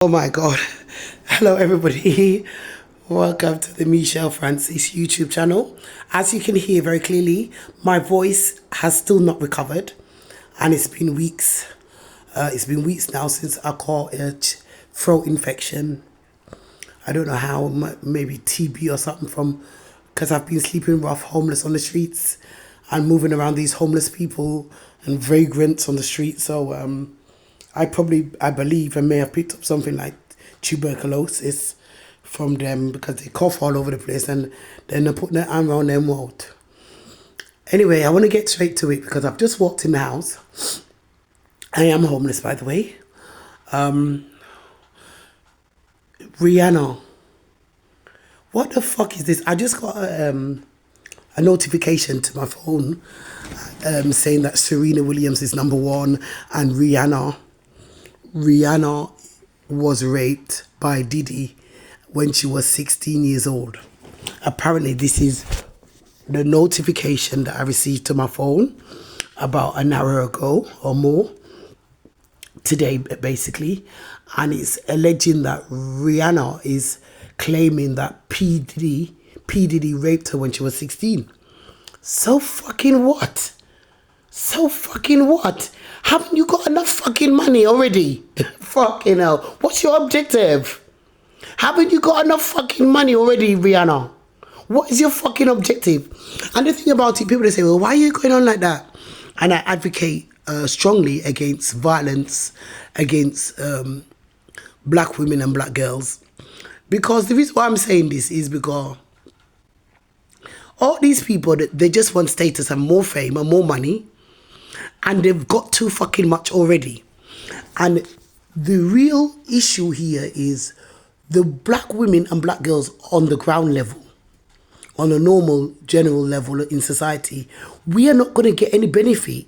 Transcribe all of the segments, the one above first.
Oh my God. Hello everybody. Welcome to the Michelle Francis YouTube channel. As you can hear very clearly, my voice has still not recovered and it's been weeks. It's been weeks now since I caught a throat infection. I don't know how, maybe TB or something from, because I've been sleeping rough, homeless on the streets and moving around these homeless people and vagrants on the street. So, I believe I may have picked up something like tuberculosis from them because they cough all over the place and then they put their arm around their mouth. Anyway, I want to get straight to it because I've just walked in the house. I am homeless, by the way. Rihanna. What the fuck is this? I just got a notification to my phone saying that Serena Williams is #1 and Rihanna was raped by Diddy when she was 16 years old. Apparently, this is the notification that I received to my phone about an hour ago or more, today basically, and it's alleging that Rihanna is claiming that P.Diddy raped her when she was 16. So fucking what? So fucking what? Haven't you got enough fucking money already? Fucking hell. What's your objective? Haven't you got enough fucking money already, Rihanna? What is your fucking objective? And the thing about it, people they say, well, why are you going on like that? And I advocate strongly against violence against black women and black girls. Because the reason why I'm saying this is because all these people, they just want status and more fame and more money. And they've got too fucking much already. And the real issue here is the black women and black girls on the ground level, on a normal, general level in society. We are not going to get any benefit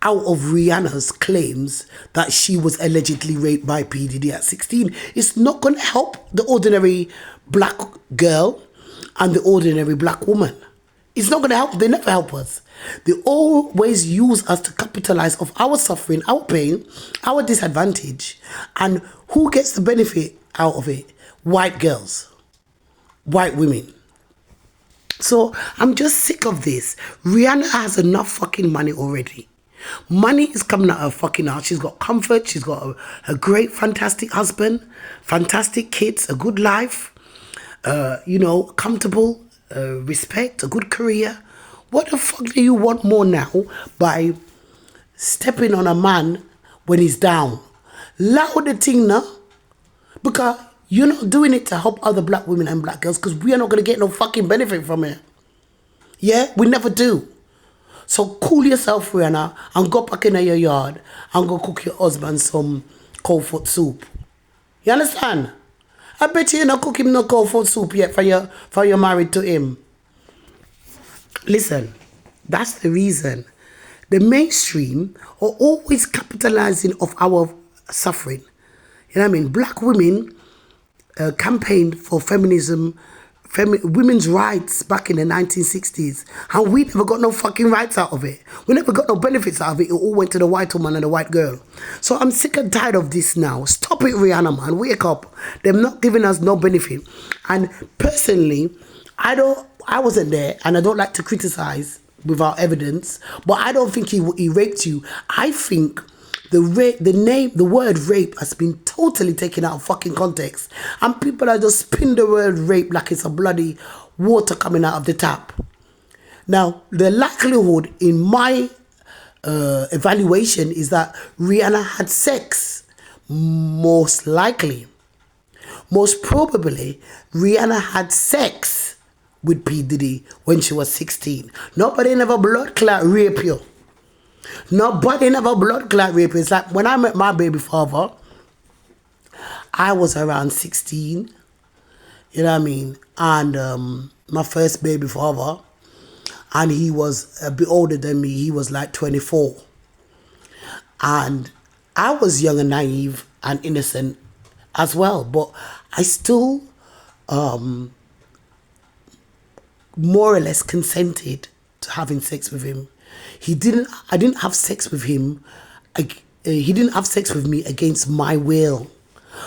out of Rihanna's claims that she was allegedly raped by P. Diddy at 16. It's not going to help the ordinary black girl and the ordinary black woman. It's not going to help. They never help us. They always use us to capitalize of our suffering, our pain, our disadvantage. And who gets the benefit out of it? White girls, white women. So I'm just sick of this. Rihanna has enough fucking money already. Money is coming out of her fucking house. She's got comfort. She's got a great, fantastic husband, fantastic kids, a good life, comfortable, respect, a good career. What the fuck do you want more now by stepping on a man when he's down? Allow the thing now, because you're not doing it to help other black women and black girls, because we are not going to get no fucking benefit from it. Yeah, we never do. So cool yourself, Rihanna, and go back in your yard and go cook your husband some cold foot soup. You understand? I bet you're not cooking no cold foot soup yet for you're married to him. Listen, that's the reason. The mainstream are always capitalizing off our suffering. You know what I mean? Black women campaigned for feminism, women's rights back in the 1960s. And we never got no fucking rights out of it. We never got no benefits out of it. It all went to the white woman and the white girl. So I'm sick and tired of this now. Stop it, Rihanna, man. Wake up. They're not giving us no benefit. And personally, I wasn't there, and I don't like to criticize without evidence, but I don't think he raped you. I think the word rape has been totally taken out of fucking context, and people are just spin the word rape like it's a bloody water coming out of the tap. Now, the likelihood in my evaluation is that Rihanna had sex. Most likely. Most probably, Rihanna had sex with P. Diddy when she was 16. Nobody never blood clot rape you. Nobody never blood clot rape you. It's like when I met my baby father, I was around 16. You know what I mean? And my first baby father, and he was a bit older than me. He was like 24. And I was young and naive and innocent as well. But I still more or less consented to having sex with him. I didn't have sex with him. He didn't have sex with me against my will.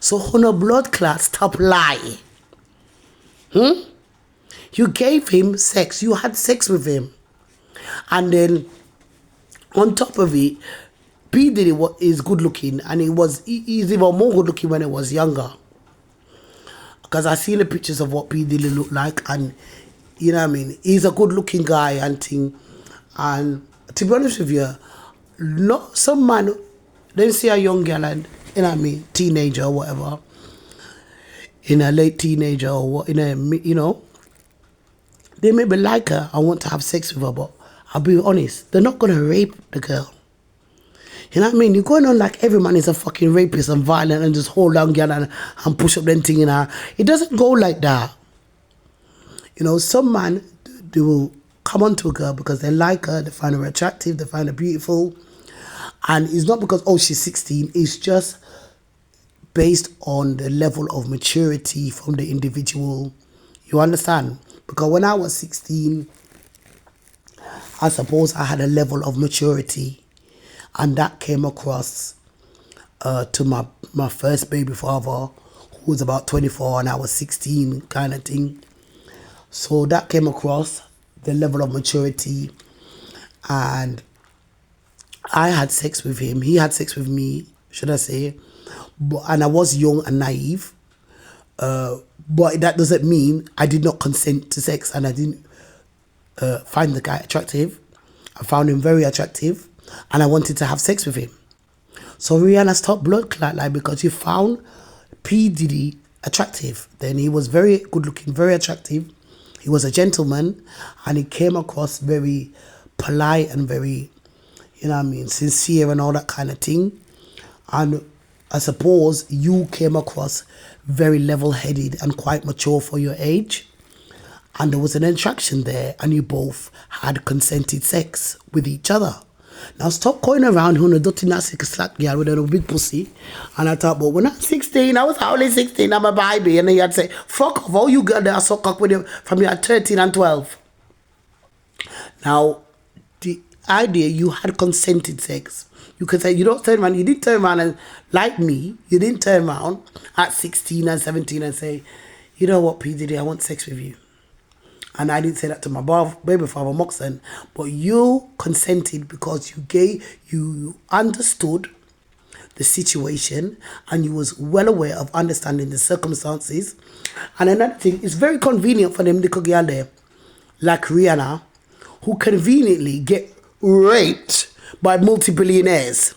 So on a blood clot, stop lying. You gave him sex. You had sex with him. And then on top of it, P.Diddy is good looking, and he's even more good looking when he was younger. Because I seen the pictures of what P.Diddy looked like, and you know what I mean, he's a good looking guy and thing. And to be honest with you, not some man, they see a young girl and you know what I mean, teenager or whatever, in a late teenager or what, in a, you know, they maybe like her and want to have sex with her, but I'll be honest, they're not gonna rape the girl. You know what I mean? You're going on like every man is a fucking rapist and violent and just hold down girl and push up them thing in her. It doesn't go like that. You know, some man, they will come onto a girl because they like her, they find her attractive, they find her beautiful. And it's not because, oh, she's 16, it's just based on the level of maturity from the individual. You understand? Because when I was 16, I suppose I had a level of maturity. And that came across to my first baby father, who was about 24 and I was 16 kind of thing. So that came across the level of maturity, and I had sex with him. He had sex with me, should I say. And I was young and naive. But that doesn't mean I did not consent to sex, and I didn't find the guy attractive. I found him very attractive. And I wanted to have sex with him. So Rihanna stopped blood clot like because you found P.Diddy attractive. Then he was very good looking, very attractive. He was a gentleman, and he came across very polite and very, you know what I mean, sincere and all that kind of thing. And I suppose you came across very level-headed and quite mature for your age. And there was an attraction there, and you both had consented sex with each other. Now stop going around who no dirty nasty slack girl with a big pussy. And I thought, but when I'm 16, I was only 16, I'm a baby. And then you had to say, fuck off, all you girl there suck cock with you from your 13 and 12. Now, the idea you had consented sex. You could say, you don't turn around, you didn't turn around and, like me, you didn't turn around at 16 and 17 and say, you know what, P.Diddy, I want sex with you. And I didn't say that to my baby father, Moxon, but you consented because you understood the situation and you was well aware of understanding the circumstances. And another thing, it's very convenient for them little girl there, like Rihanna, who conveniently get raped by multi-billionaires.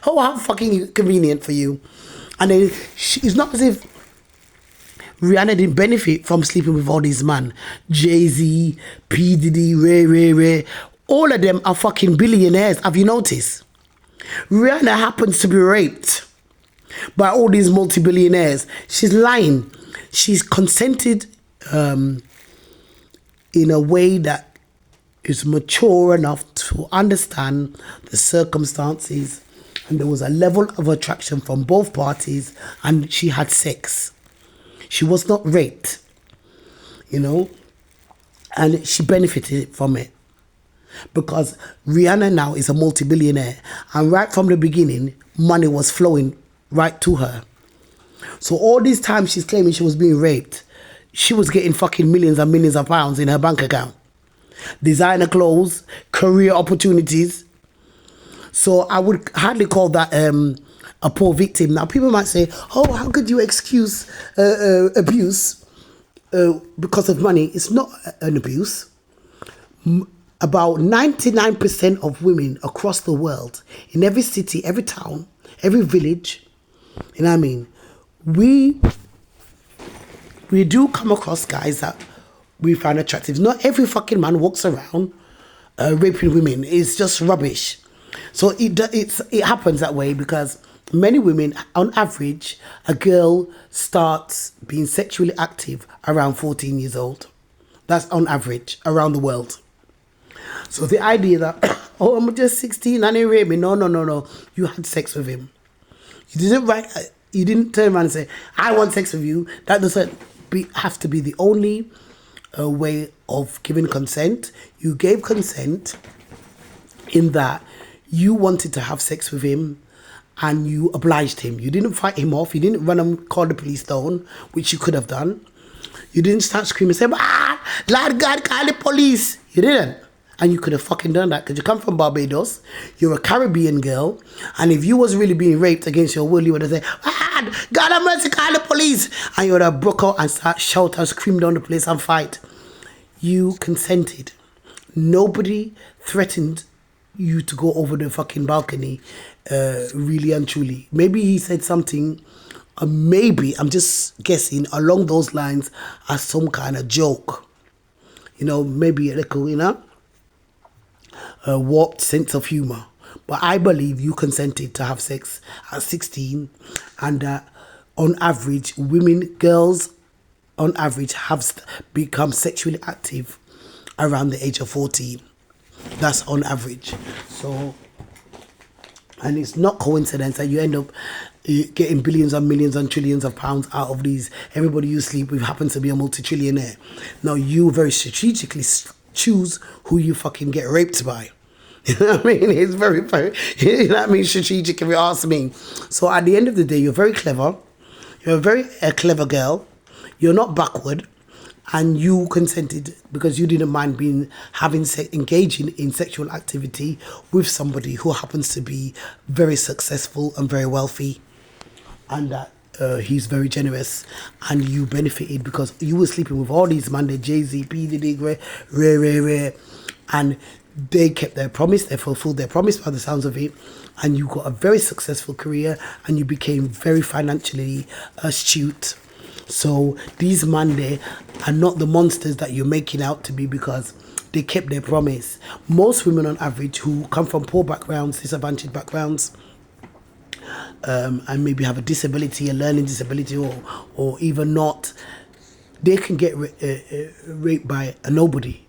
Oh, how fucking convenient for you. And then it's not as if Rihanna didn't benefit from sleeping with all these men. JAYZ, P.Diddy, Ray. All of them are fucking billionaires. Have you noticed? Rihanna happens to be raped by all these multi-billionaires. She's lying. She's consented in a way that is mature enough to understand the circumstances. And there was a level of attraction from both parties, and she had sex. She was not raped, you know, and she benefited from it because Rihanna now is a multi-billionaire, and right from the beginning, money was flowing right to her. So all this time she's claiming she was being raped, she was getting fucking millions and millions of pounds in her bank account. Designer clothes, career opportunities. So I would hardly call that a poor victim. Now people might say, oh, how could you excuse abuse because of money? It's not an abuse. About 99% of women across the world, in every city, every town, every village, you know what I mean, we do come across guys that we find attractive. Not every fucking man walks around raping women. It's just rubbish. So it happens that way because many women, on average, a girl starts being sexually active around 14 years old. That's on average around the world. So the idea that, oh, I'm just 16 and he raped me. No. You had sex with him. You didn't turn around and say, I want sex with you. That doesn't have to be the only way of giving consent. You gave consent in that you wanted to have sex with him, and you obliged him. You didn't fight him off. You didn't run and call the police down, which you could have done. You didn't start screaming, say, Lord God, call the police. You didn't. And you could have fucking done that because you come from Barbados. You're a Caribbean girl. And if you was really being raped against your will, you would have said, God have mercy, call the police. And you would have broke out and start shout and scream down the place and fight. You consented. Nobody threatened you to go over the fucking balcony, really and truly. Maybe he said something, maybe, I'm just guessing, along those lines as some kind of joke. You know, maybe a little, you know, a warped sense of humor. But I believe you consented to have sex at 16, and that on average, girls on average have become sexually active around the age of 14. That's on average. So, and it's not coincidence that you end up getting billions and millions and trillions of pounds out of these. Everybody you sleep with happens to be a multi-trillionaire. Now you very strategically choose who you fucking get raped by. You know what I mean? It's very, you know what I mean, strategic if you ask me. So at the end of the day, you're very clever. You're a very clever girl. You're not backward. And you consented because you didn't mind engaging in sexual activity with somebody who happens to be very successful and very wealthy, and that he's very generous, and you benefited because you were sleeping with all these men, the JAYZ, P.DIIDY, rare, and they kept their promise, they fulfilled their promise by the sounds of it, and you got a very successful career, and you became very financially astute. So these men there are not the monsters that you're making out to be because they kept their promise. Most women on average who come from poor backgrounds, disadvantaged backgrounds, and maybe have a disability, a learning disability, or even not, they can get raped by a nobody.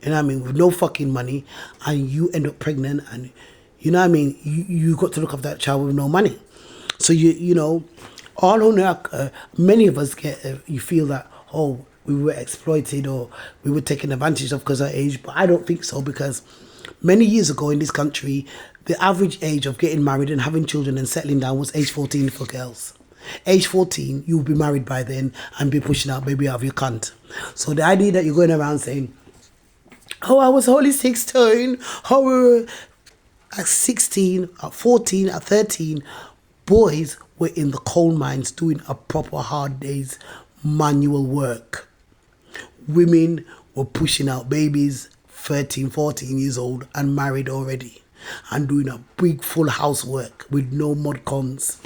You know what I mean? With no fucking money, and you end up pregnant, and you know what I mean? You got to look after that child with no money. So you know, many of us you feel that, oh, we were exploited or we were taken advantage of because of our age, but I don't think so, because many years ago in this country, the average age of getting married and having children and settling down was age 14 for girls. Age 14, you'll be married by then and be pushing out baby out of your cunt. So the idea that you're going around saying, oh, I was only 16, oh, at 16, at 14, at 13, boys were in the coal mines doing a proper hard day's manual work. Women were pushing out babies 13, 14 years old and married already and doing a big full housework with no mud cons.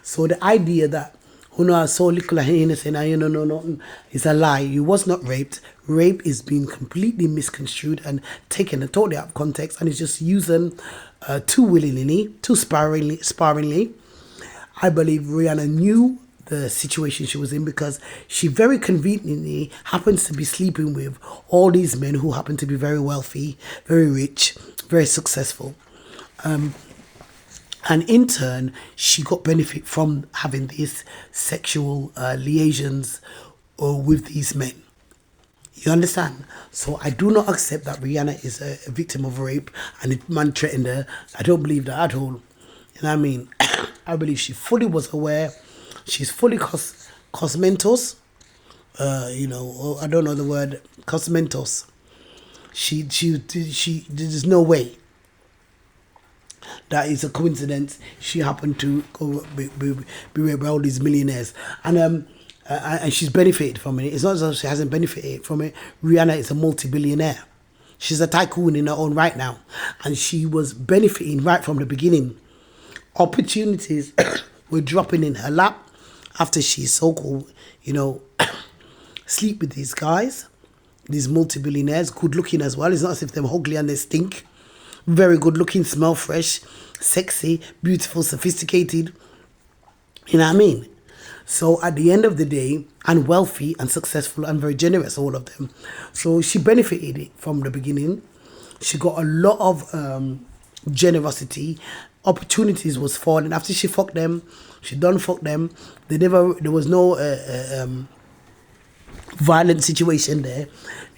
So the idea that, oh no, I saw little innocent, no, it's a lie. You was not raped. Rape is being completely misconstrued and taken totally out of context, and it's just using too willingly, too sparingly. I believe Rihanna knew the situation she was in because she very conveniently happens to be sleeping with all these men who happen to be very wealthy, very rich, very successful. And in turn, she got benefit from having these sexual liaisons with these men. You understand? So I do not accept that Rihanna is a victim of rape and the man threatened her. I don't believe that at all. You know what I mean? I believe she fully was aware. She's fully cosmentos. You know, I don't know the word, cosmentos. She there's no way that is a coincidence. She happened to go be raped by all these millionaires, and she's benefited from it. It's not as though she hasn't benefited from it. Rihanna is a multi-billionaire. She's a tycoon in her own right now, and she was benefiting right from the beginning. Opportunities were dropping in her lap after she so-called, you know, sleep with these guys, these multi-billionaires, good looking as well. It's not as if they're ugly and they stink. Very good looking, smell fresh, sexy, beautiful, sophisticated. You know what I mean? So at the end of the day, and wealthy and successful and very generous, all of them. So she benefited from the beginning. She got a lot of generosity. Opportunities was falling after she fucked them. She done fuck them. There was no violent situation there.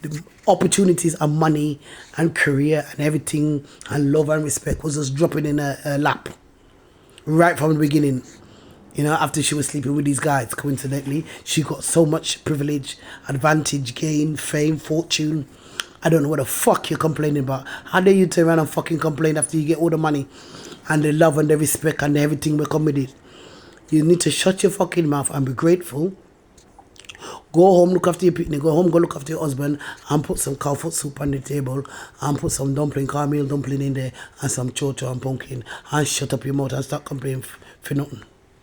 The opportunities and money and career and everything and love and respect was just dropping in her lap. right from the beginning. You know, after she was sleeping with these guys, coincidentally, she got so much privilege, advantage, gain, fame, fortune. I don't know what the fuck you're complaining about. How dare you turn around and fucking complain after you get all the money and the love and the respect and everything will come with it? You need to shut your fucking mouth and be grateful. Go home, look after your picnic. Go home, go look after your husband and put some cow foot soup on the table and put some dumpling, cornmeal dumpling in there and some chocho and pumpkin and shut up your mouth and start complaining for nothing.